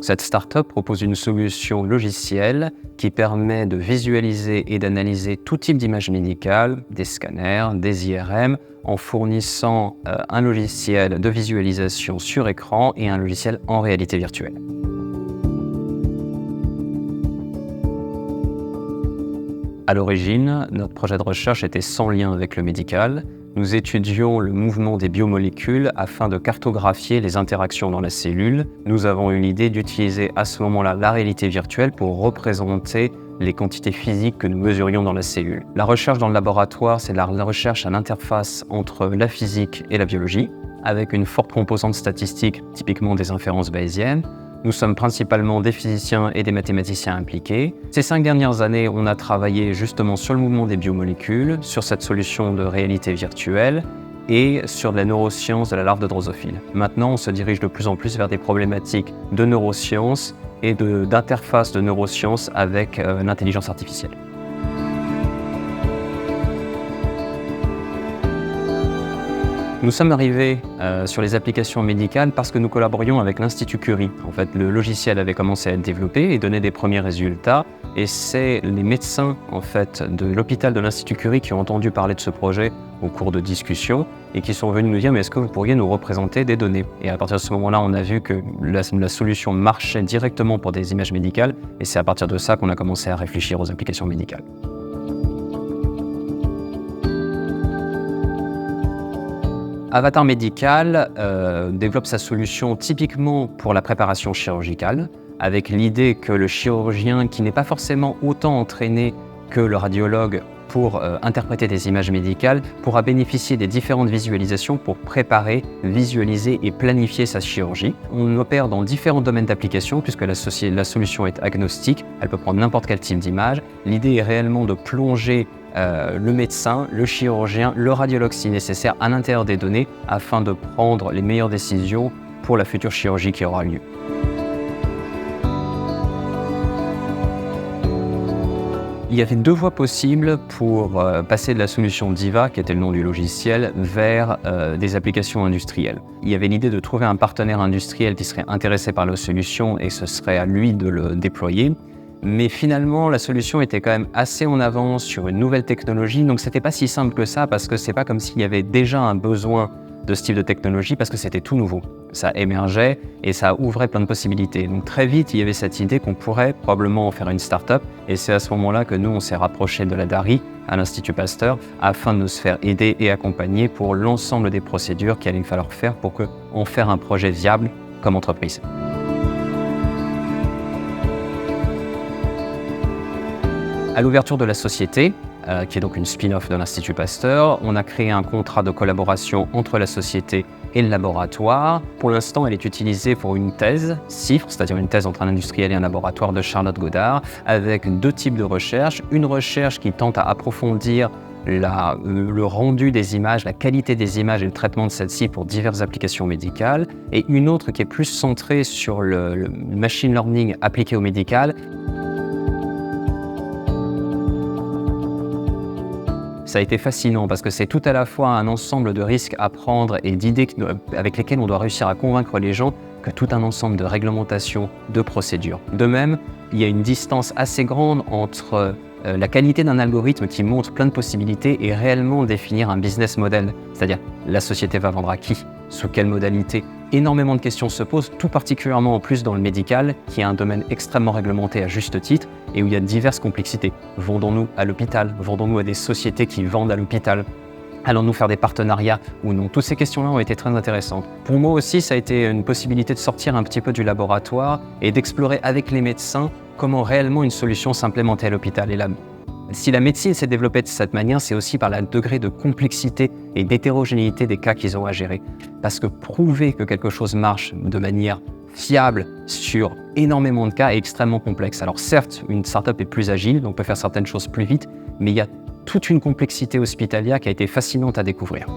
Cette start-up propose une solution logicielle qui permet de visualiser et d'analyser tout type d'images médicales, des scanners, des IRM, en fournissant un logiciel de visualisation sur écran et un logiciel en réalité virtuelle. À l'origine, notre projet de recherche était sans lien avec le médical. Nous étudions le mouvement des biomolécules afin de cartographier les interactions dans la cellule. Nous avons eu l'idée d'utiliser à ce moment-là la réalité virtuelle pour représenter les quantités physiques que nous mesurions dans la cellule. La recherche dans le laboratoire, c'est la recherche à l'interface entre la physique et la biologie, avec une forte composante statistique, typiquement des inférences bayésiennes. Nous sommes principalement des physiciens et des mathématiciens impliqués. Ces 5 dernières années, on a travaillé justement sur le mouvement des biomolécules, sur cette solution de réalité virtuelle et sur de la neuroscience de la larve de drosophile. Maintenant, on se dirige de plus en plus vers des problématiques de neurosciences et d'interface de neurosciences avec l'intelligence artificielle. Nous sommes arrivés sur les applications médicales parce que nous collaborions avec l'Institut Curie. En fait, le logiciel avait commencé à être développé et donnait des premiers résultats. Et c'est les médecins de l'hôpital de l'Institut Curie qui ont entendu parler de ce projet au cours de discussions et qui sont venus nous dire « mais est-ce que vous pourriez nous représenter des données ?» Et à partir de ce moment-là, on a vu que la solution marchait directement pour des images médicales et c'est à partir de ça qu'on a commencé à réfléchir aux applications médicales. Avatar Médical développe sa solution typiquement pour la préparation chirurgicale, avec l'idée que le chirurgien, qui n'est pas forcément autant entraîné que le radiologue pour interpréter des images médicales, pourra bénéficier des différentes visualisations pour préparer, visualiser et planifier sa chirurgie. On opère dans différents domaines d'application puisque la solution est agnostique, elle peut prendre n'importe quel type d'image. L'idée est réellement de plonger le médecin, le chirurgien, le radiologue si nécessaire à l'intérieur des données afin de prendre les meilleures décisions pour la future chirurgie qui aura lieu. Il y avait 2 voies possibles pour passer de la solution Diva, qui était le nom du logiciel, vers des applications industrielles. Il y avait l'idée de trouver un partenaire industriel qui serait intéressé par la solution et ce serait à lui de le déployer. Mais finalement, la solution était quand même assez en avance sur une nouvelle technologie, donc c'était pas si simple que ça parce que c'est pas comme s'il y avait déjà un besoin de ce type de technologie parce que c'était tout nouveau. Ça émergeait et ça ouvrait plein de possibilités. Donc très vite, il y avait cette idée qu'on pourrait probablement en faire une start-up et c'est à ce moment-là que nous, on s'est rapproché de la DARI à l'Institut Pasteur afin de nous faire aider et accompagner pour l'ensemble des procédures qu'il allait falloir faire pour en faire un projet viable comme entreprise. À l'ouverture de la société, qui est donc une spin-off de l'Institut Pasteur, on a créé un contrat de collaboration entre la société et le laboratoire. Pour l'instant, elle est utilisée pour une thèse, CIFRE, c'est-à-dire une thèse entre un industriel et un laboratoire de Charlotte Godard, avec 2 types de recherches. Une recherche qui tente à approfondir le rendu des images, la qualité des images et le traitement de celles-ci pour diverses applications médicales, et une autre qui est plus centrée sur le machine learning appliqué au médical. Ça a été fascinant parce que c'est tout à la fois un ensemble de risques à prendre et d'idées avec lesquelles on doit réussir à convaincre les gens que tout un ensemble de réglementations, de procédures. De même, il y a une distance assez grande entre la qualité d'un algorithme qui montre plein de possibilités et réellement définir un business model. C'est-à-dire, la société va vendre à qui? Sous quelle modalité? Énormément de questions se posent, tout particulièrement en plus dans le médical, qui est un domaine extrêmement réglementé à juste titre et où il y a diverses complexités. Vendons-nous à l'hôpital? Vendons-nous à des sociétés qui vendent à l'hôpital? Allons-nous faire des partenariats ou non? Toutes ces questions-là ont été très intéressantes. Pour moi aussi, ça a été une possibilité de sortir un petit peu du laboratoire et d'explorer avec les médecins comment réellement une solution s'implémentait à l'hôpital. Et si la médecine s'est développée de cette manière, c'est aussi par le degré de complexité et d'hétérogénéité des cas qu'ils ont à gérer. Parce que prouver que quelque chose marche de manière fiable sur énormément de cas est extrêmement complexe. Alors certes, une startup est plus agile, donc peut faire certaines choses plus vite, mais il y a toute une complexité hospitalière qui a été fascinante à découvrir.